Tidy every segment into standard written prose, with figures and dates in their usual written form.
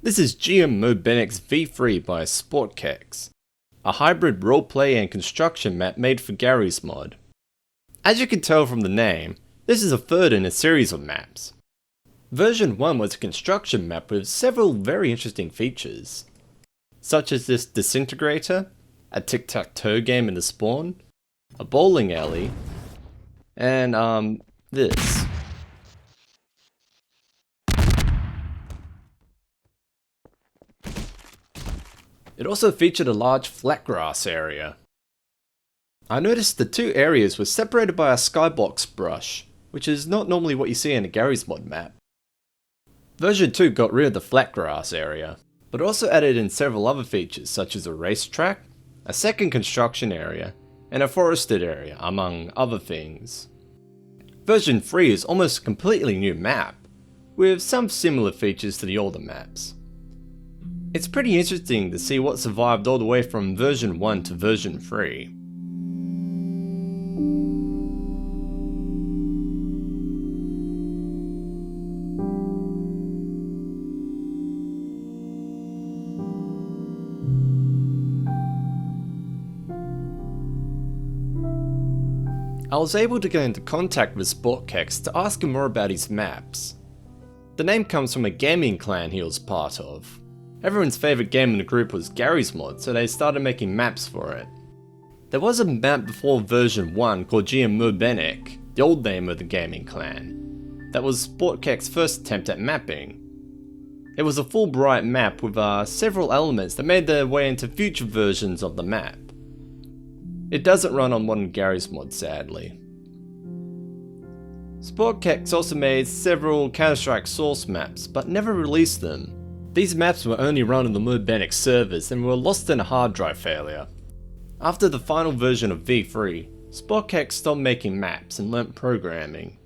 This is Mobenix V3 by SportKex, a hybrid roleplay and construction map made for Garry's mod. As you can tell from the name, this is a third in a series of maps. Version 1 was a construction map with several very interesting features, such as this disintegrator, a tic-tac-toe game in the spawn, a bowling alley, and this. It also featured a large flat grass area. I noticed the two areas were separated by a skybox brush, which is not normally what you see in a Garry's mod map. Version 2 got rid of the flat grass area, but also added in several other features such as a racetrack, a second construction area, and a forested area, among other things. Version 3 is almost a completely new map, with some similar features to the older maps. It's pretty interesting to see what survived all the way from version 1 to version 3. I was able to get into contact with SportKex to ask him more about his maps. The name comes from a gaming clan he was part of. Everyone's favourite game in the group was Garry's mod, so they started making maps for it. There was a map before version 1 called Mobenix, the old name of the gaming clan. That was SportKex's first attempt at mapping. It was a full bright map with several elements that made their way into future versions of the map. It doesn't run on modern Garry's mod, sadly. SportKex also made several Counter-Strike source maps, but never released them. These maps were only run on the Mobenix servers and were lost in a hard drive failure. After the final version of V3, SportKex stopped making maps and learnt programming.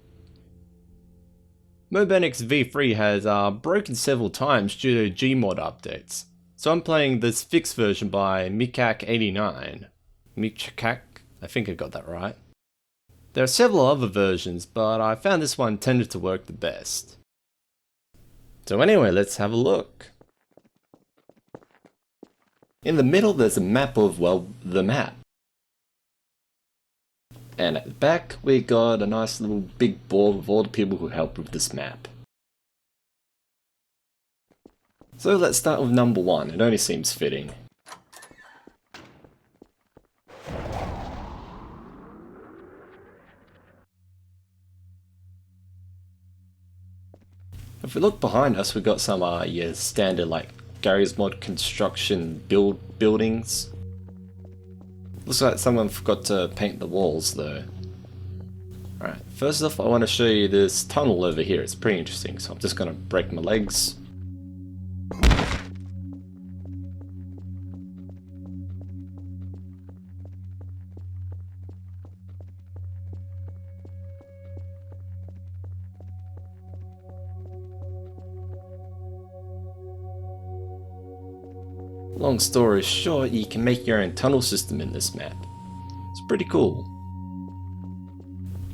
Mobenix V3 has broken several times due to gmod updates, so I'm playing this fixed version by Mikak89. Mikak? I think I got that right. There are several other versions, but I found this one tended to work the best. So anyway, let's have a look. In the middle there's a map of, well, the map. And at the back we got a nice little big board with all the people who helped with this map. So let's start with number 1, it only seems fitting. If we look behind us, we've got some standard like Garry's mod construction buildings. Looks like someone forgot to paint the walls though. Alright, first off I want to show you this tunnel over here, it's pretty interesting, so I'm just going to break my legs. Long story short, you can make your own tunnel system in this map. It's pretty cool.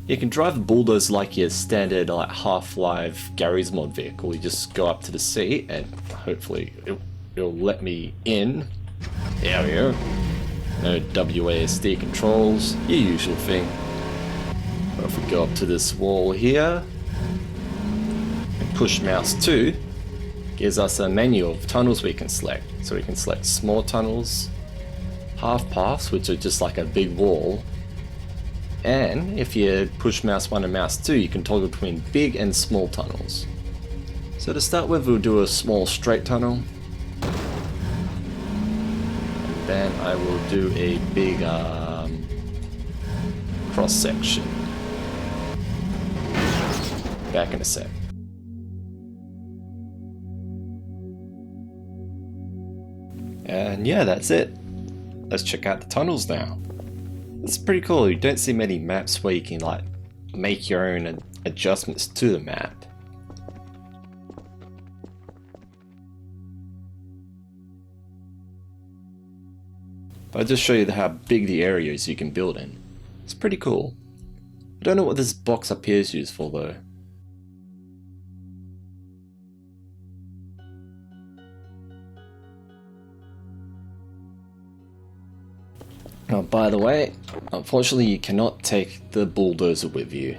You can drive a bulldozer like your standard Half-Life Garry's mod vehicle. You just go up to the seat and hopefully it'll let me in. There we go. No WASD controls, your usual thing. But if we go up to this wall here and push mouse 2, gives us a menu of tunnels we can select. So we can select small tunnels, half paths, which are just like a big wall, and if you push mouse 1 and mouse 2 you can toggle between big and small tunnels. So to start with we'll do a small straight tunnel, and then I will do a big cross section. Back in a sec. And yeah, that's it. Let's check out the tunnels now. It's pretty cool, you don't see many maps where you can make your own adjustments to the map. But I'll just show you how big the areas you can build in. It's pretty cool. I don't know what this box up here is used for though. Oh, by the way, unfortunately you cannot take the bulldozer with you.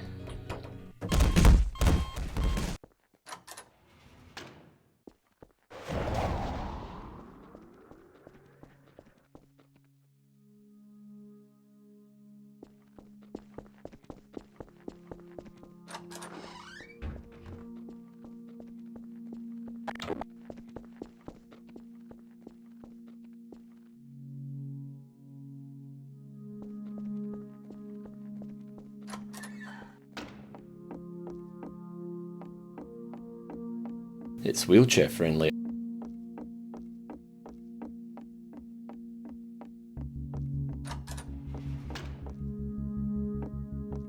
It's wheelchair friendly.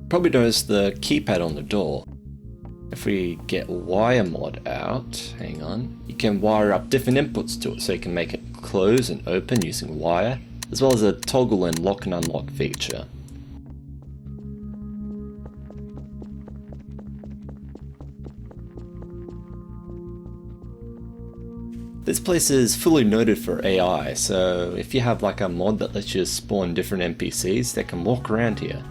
Probably notice the keypad on the door. If we get wire mod out, hang on, you can wire up different inputs to it, so you can make it close and open using wire, as well as a toggle and lock and unlock feature. This place is fully noted for AI, so if you have like a mod that lets you spawn different NPCs that can walk around here,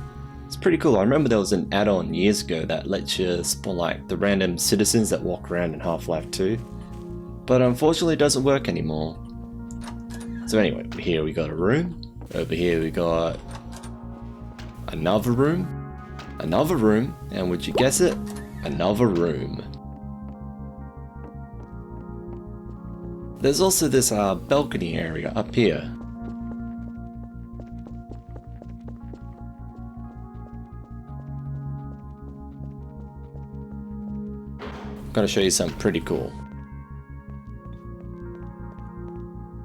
it's pretty cool. I remember there was an add-on years ago that lets you spawn like the random citizens that walk around in Half-Life 2, but unfortunately it doesn't work anymore. So anyway, here we got a room, over here we got another room, and would you guess it? Another room. There's also this balcony area up here. I'm gonna show you something pretty cool.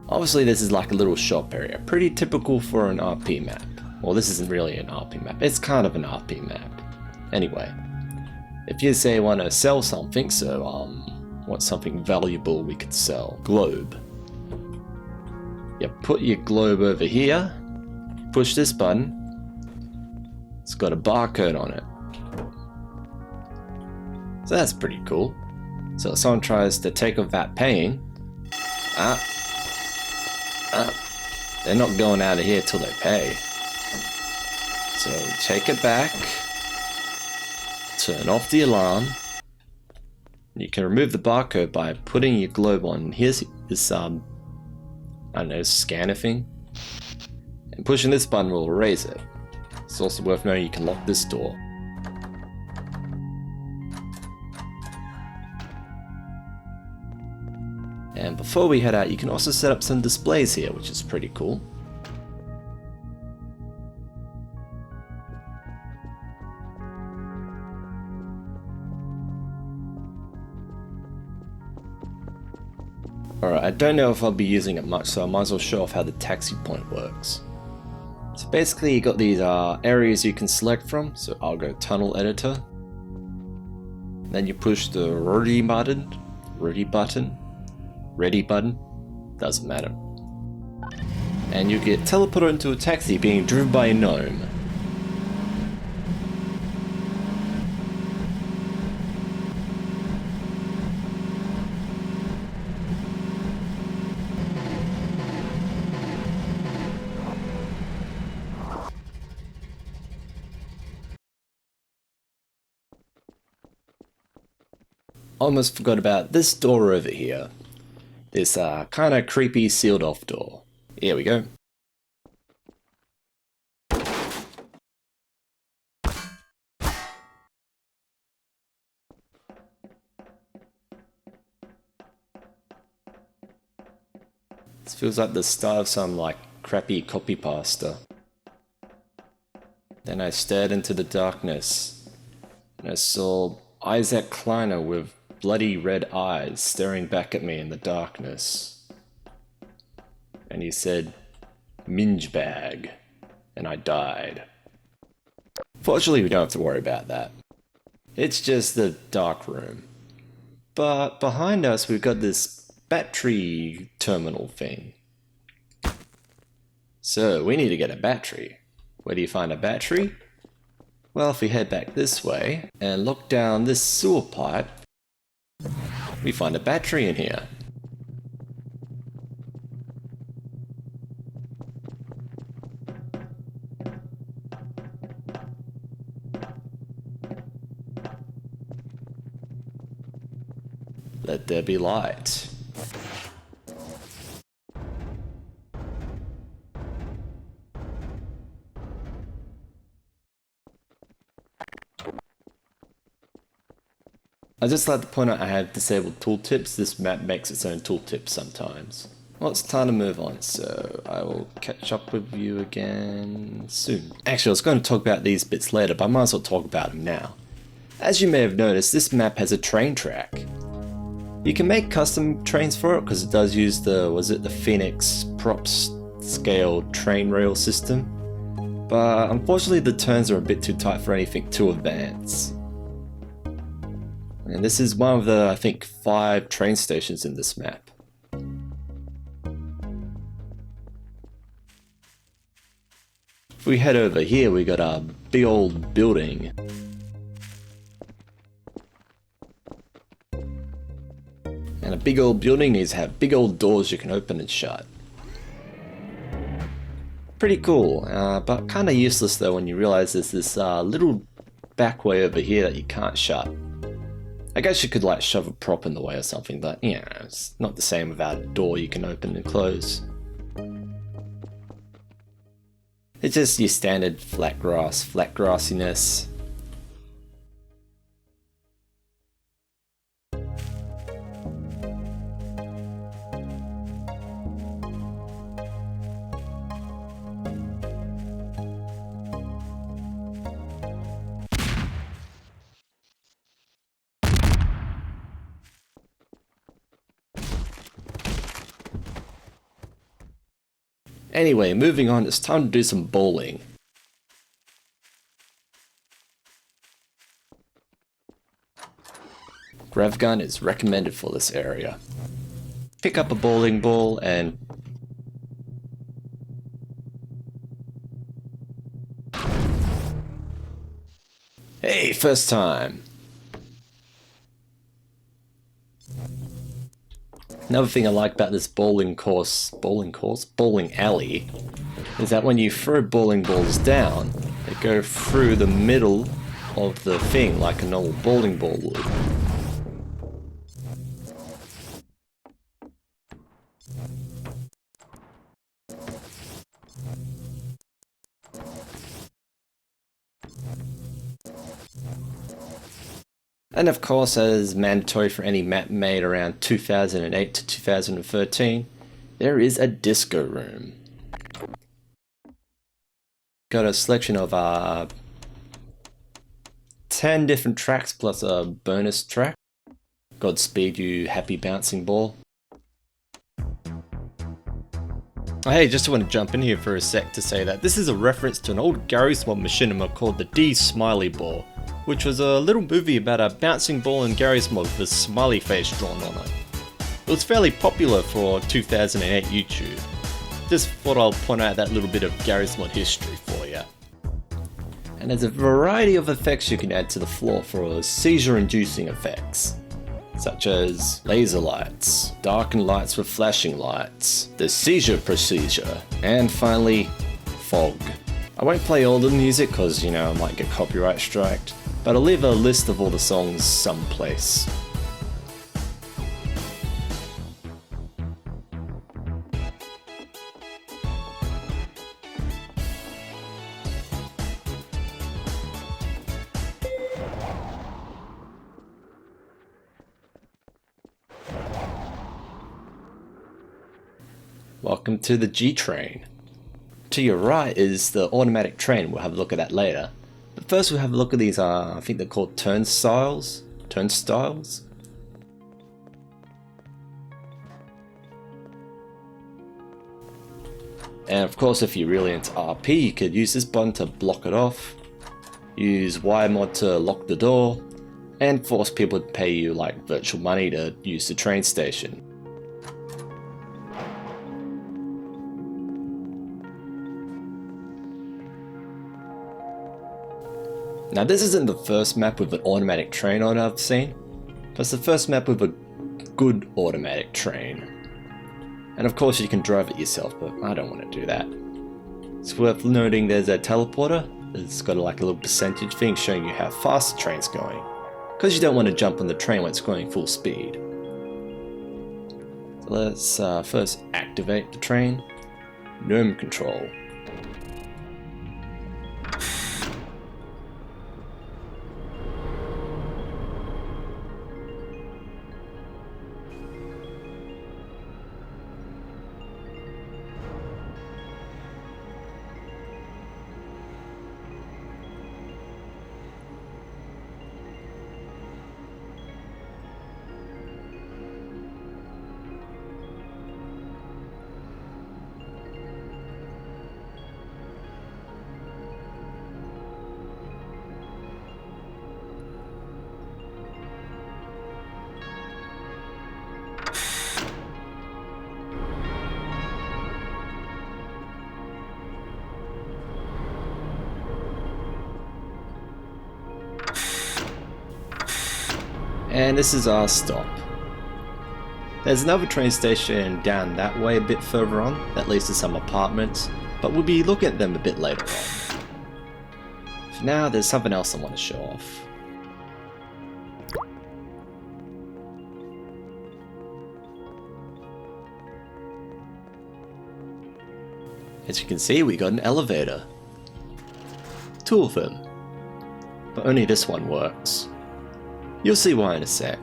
Obviously this is like a little shop area, pretty typical for an RP map. Well, this isn't really an RP map, it's kind of an RP map. Anyway, if you say want to sell something, so what's something valuable we could sell? Globe. You put your globe over here, push this button, it's got a barcode on it. So that's pretty cool. So if someone tries to take off that paying, they're not going out of here till they pay. So take it back, turn off the alarm. You can remove the barcode by putting your globe on. Here's this, I don't know, scanner thing. And pushing this button will erase it. It's also worth knowing you can lock this door. And before we head out, you can also set up some displays here, which is pretty cool. Alright, I don't know if I'll be using it much, so I might as well show off how the taxi point works. So basically you got these areas you can select from, so I'll go tunnel editor. Then you push the ready button, doesn't matter. And you get teleported into a taxi being driven by a gnome. Almost forgot about this door over here. This kind of creepy sealed off door. Here we go. This feels like the start of some like crappy copy pasta. Then I stared into the darkness and I saw Isaac Kleiner with bloody red eyes staring back at me in the darkness. And he said, "Minge bag," and I died. Fortunately, we don't have to worry about that. It's just the dark room. But behind us, we've got this battery terminal thing. So we need to get a battery. Where do you find a battery? Well, if we head back this way and look down this sewer pipe, we find a battery in here. Let there be light. I'd just like to point out I have disabled tooltips. This map makes its own tooltips sometimes. Well, it's time to move on, so I will catch up with you again soon. Actually, I was going to talk about these bits later, but I might as well talk about them now. As you may have noticed, this map has a train track. You can make custom trains for it because it does use the Phoenix props scale train rail system. But unfortunately the turns are a bit too tight for anything too advanced. And this is one of the, I think, 5 train stations in this map. If we head over here, we got a big old building. And a big old building needs to have big old doors you can open and shut. Pretty cool, but kind of useless though when you realize there's this little back way over here that you can't shut. I guess you could like shove a prop in the way or something, but you know, it's not the same without a door you can open and close. It's just your standard flat grassiness. Anyway, moving on, it's time to do some bowling. Grav gun is recommended for this area. Pick up a bowling ball and... Hey, first time! Another thing I like about this bowling alley, is that when you throw bowling balls down, they go through the middle of the thing like a normal bowling ball would. And of course, as mandatory for any map made around 2008 to 2013, there is a disco room. Got a selection of 10 different tracks plus a bonus track. Godspeed you happy bouncing ball. Oh, hey, just want to jump in here for a sec to say that this is a reference to an old Garry's Mod machinima called the D Smiley Ball, which was a little movie about a bouncing ball in Garry's Mod with a smiley face drawn on it. It was fairly popular for 2008 YouTube. Just thought I'll point out that little bit of Garry's Mod history for you. And there's a variety of effects you can add to the floor for seizure-inducing effects, such as laser lights, darkened lights with flashing lights, the seizure procedure, and finally, fog. I won't play all the music because, you know, I might get copyright striked, but I'll leave a list of all the songs someplace. Welcome to the G train. To your right is the automatic train, we'll have a look at that later. But first we'll have a look at these, I think they're called turnstiles. And of course, if you're really into RP, you could use this button to block it off, use YMod to lock the door, and force people to pay you like virtual money to use the train station. Now this isn't the first map with an automatic train on it I've seen, but it's the first map with a good automatic train. And of course you can drive it yourself, but I don't want to do that. It's worth noting there's a teleporter. It's got like a little percentage thing showing you how fast the train's going, because you don't want to jump on the train when it's going full speed. Let's first activate the train. Gnome control. And this is our stop. There's another train station down that way a bit further on that leads to some apartments, but we'll be looking at them a bit later on. For now, there's something else I want to show off. As you can see, we got an elevator. Two of them. But only this one works. You'll see why in a sec.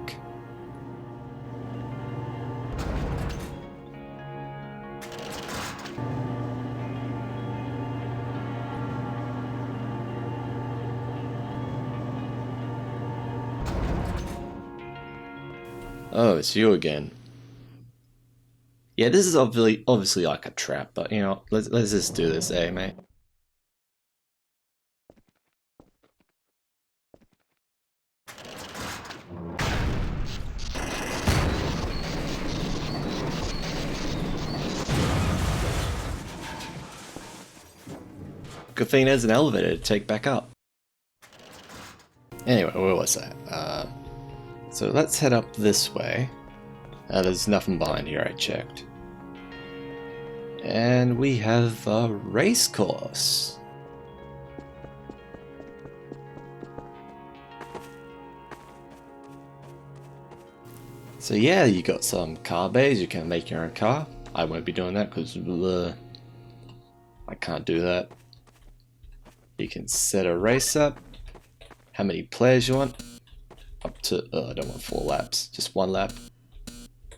Oh, it's you again. Yeah, this is obviously like a trap, but you know, let's just do this, eh, mate? Good thing there's an elevator to take back up. Anyway, where was I? So let's head up this way. There's nothing behind here, I checked. And we have a race course. So yeah, you got some car bays, you can make your own car. I won't be doing that because I can't do that. You can set a race up, how many players you want, up to, I don't want 4 laps, just 1 lap.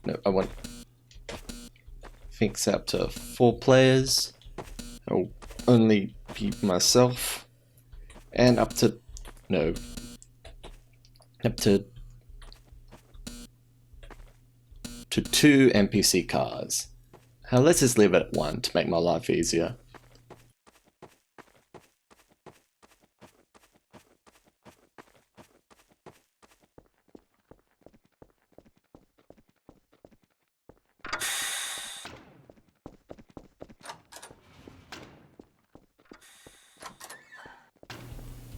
No, I think it's up to 4 players. I'll only be myself, and up to 2 NPC cars. Now let's just leave it at 1 to make my life easier.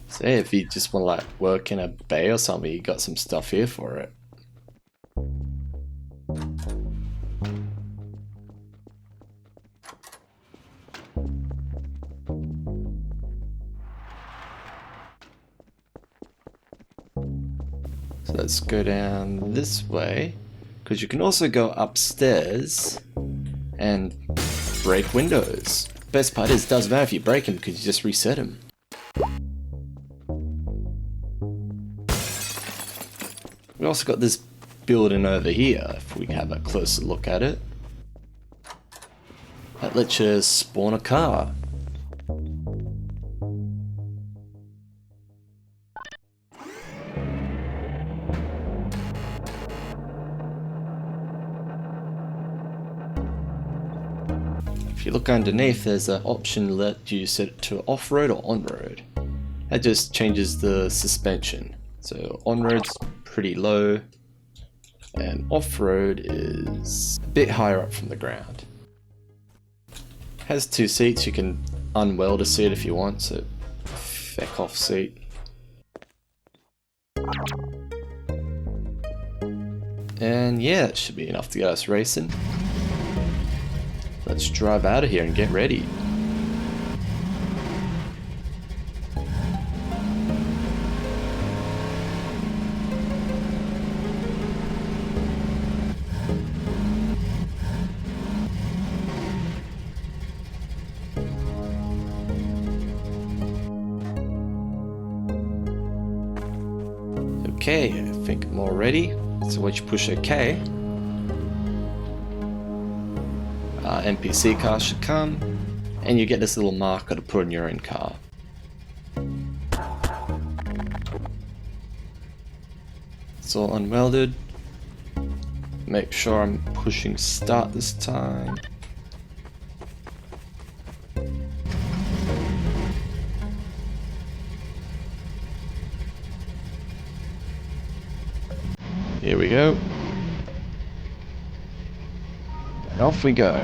So yeah, if you just want to like work in a bay or something, you got some stuff here for it. So let's go down this way, because you can also go upstairs and break windows. Best part is it doesn't matter if you break them because you just reset them. We also got this building over here, if we can have a closer look at it. That lets you spawn a car. If you look underneath, there's an option to let you set it to off-road or on-road. That just changes the suspension. So on-road's pretty low, and off-road is a bit higher up from the ground. Has 2 seats, you can unweld a seat if you want, so feck off seat. And yeah, it should be enough to get us racing. Let's drive out of here and get ready. Okay, I think I'm all ready. So once you push OK, NPC car should come, and you get this little marker to put in your own car. It's all unwelded. Make sure I'm pushing start this time. Here we go. And off we go.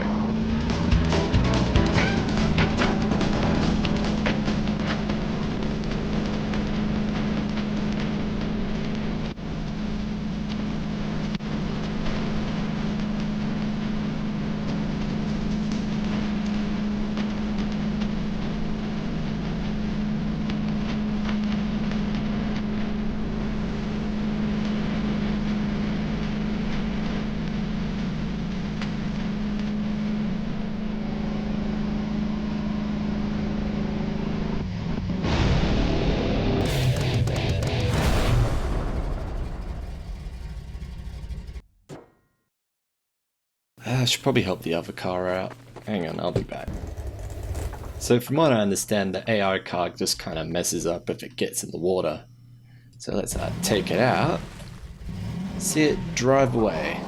I should probably help the other car out. Hang on, I'll be back. So from what I understand, the AI car just kind of messes up if it gets in the water. So let's take it out. See it drive away.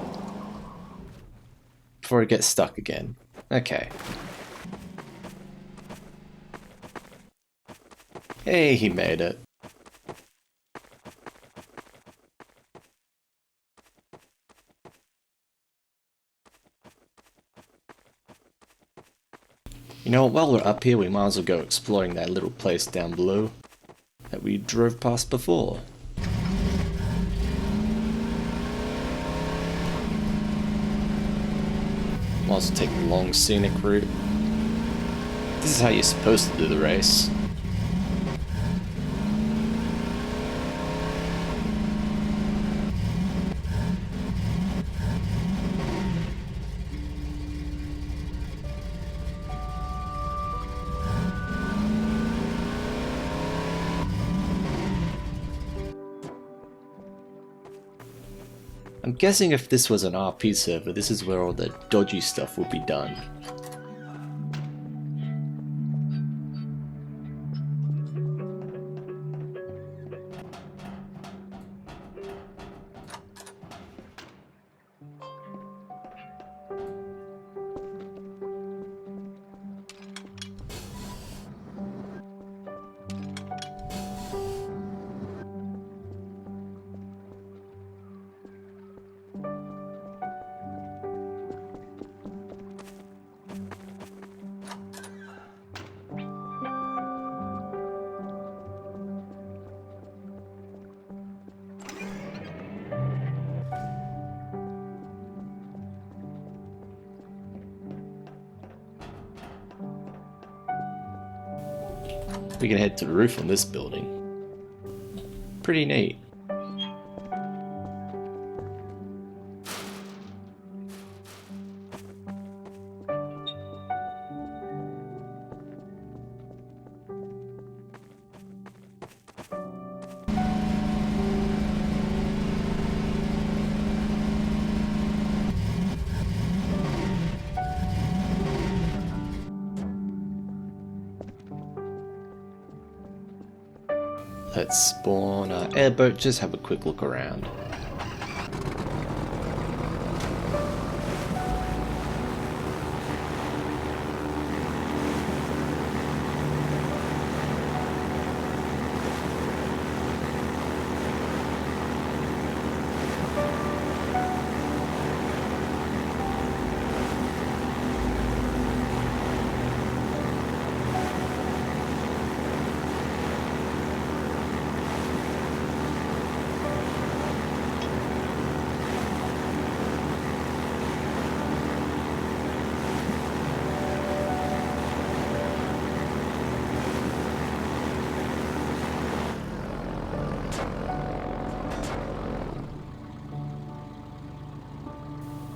Before it gets stuck again. Okay. Hey, he made it. You know, while we're up here, we might as well go exploring that little place down below that we drove past before. Might as well take the long scenic route. This is how you're supposed to do the race. I'm guessing if this was an RP server, this is where all the dodgy stuff will be done. We can head to the roof on this building. Pretty neat. Let's spawn our airboat, just have a quick look around.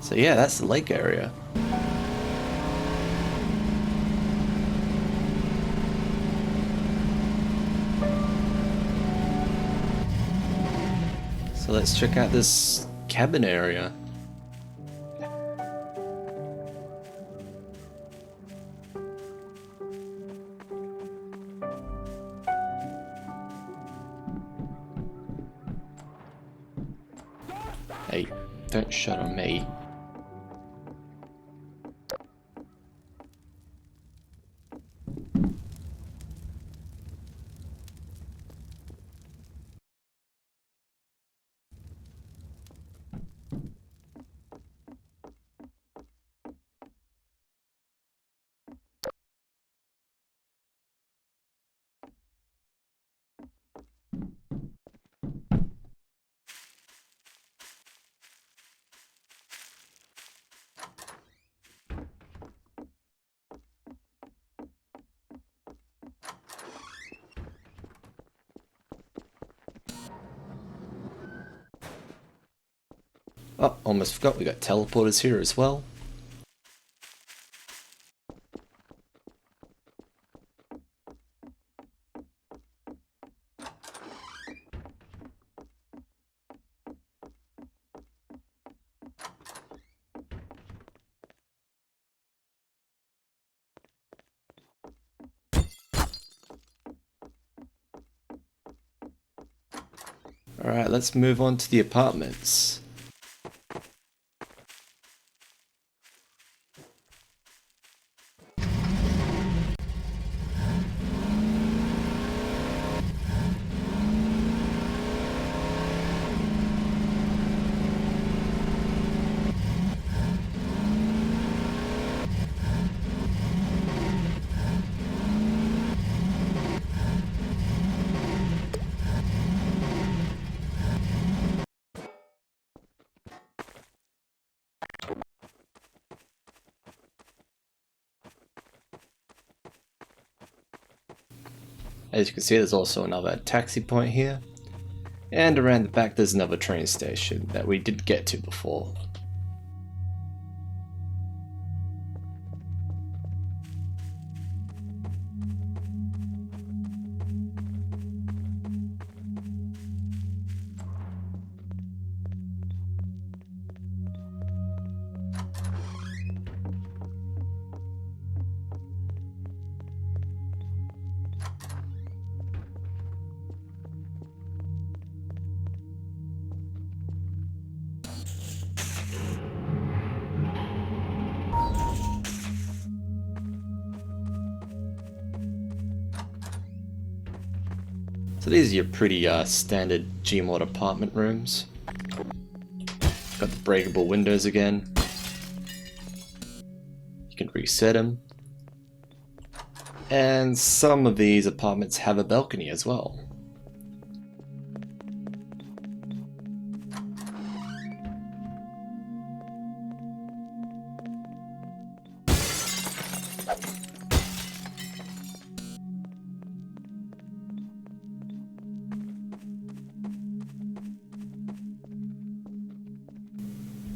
So yeah, that's the lake area. So let's check out this cabin area. Hey, don't shut on me. Oh, almost forgot we got teleporters here as well. Alright, let's move on to the apartments. As you can see, there's also another taxi point here. And around the back there's another train station that we did get to before. So these are your pretty standard gmod apartment rooms. Got the breakable windows again. You can reset them. And some of these apartments have a balcony as well.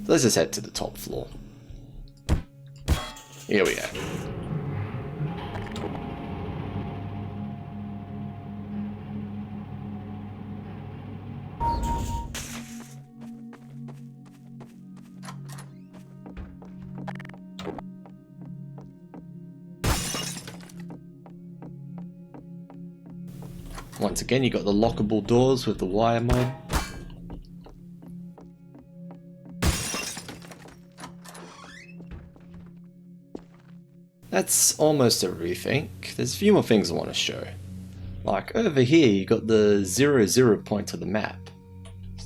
So let's just head to the top floor. Here we are. Once again, you got the lockable doors with the wire mod. That's almost everything. There's a few more things I want to show. Like over here you got the 0, point to the map.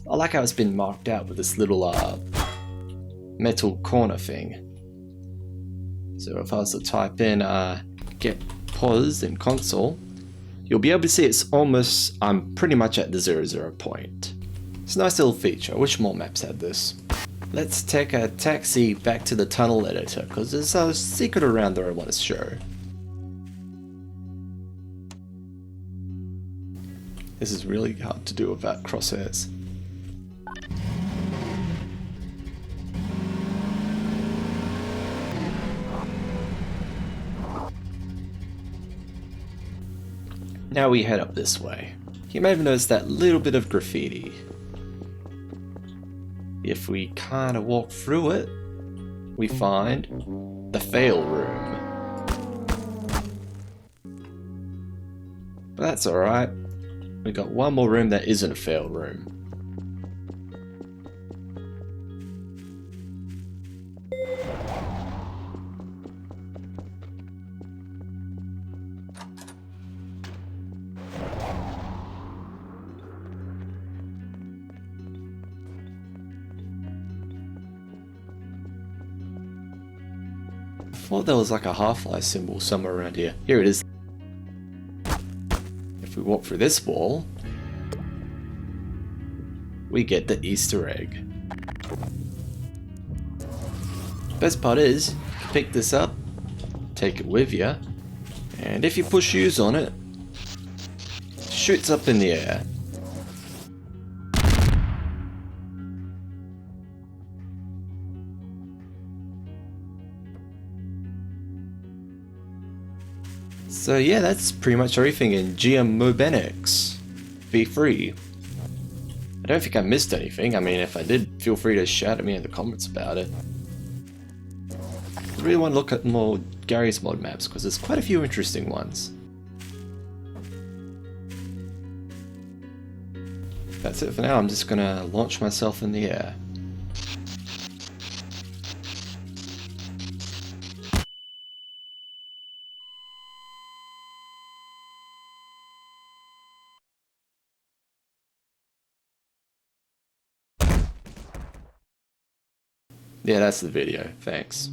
I like how it's been marked out with this little metal corner thing. So if I was to type in get pause in console, you'll be able to see it's almost, I'm pretty much at the 0, point. It's a nice little feature. I wish more maps had this. Let's take a taxi back to the tunnel editor, because there's a secret around there I want to show. This is really hard to do without crosshairs. Now we head up this way. You may have noticed that little bit of graffiti. if we kind of walk through it, we find the fail room. But that's alright. We got one more room that isn't a fail room. I thought there was like a Half-Life symbol somewhere around here. Here it is. If we walk through this wall, we get the Easter egg. Best part is, you can pick this up, take it with you, and if you push U's on it, it shoots up in the air. So yeah, that's pretty much everything in Mobenix v3. I don't think I missed anything. I mean, if I did, feel free to shout at me in the comments about it. I really want to look at more Garry's mod maps, because there's quite a few interesting ones. That's it for now. I'm just gonna launch myself in the air. Yeah, that's the video. Thanks.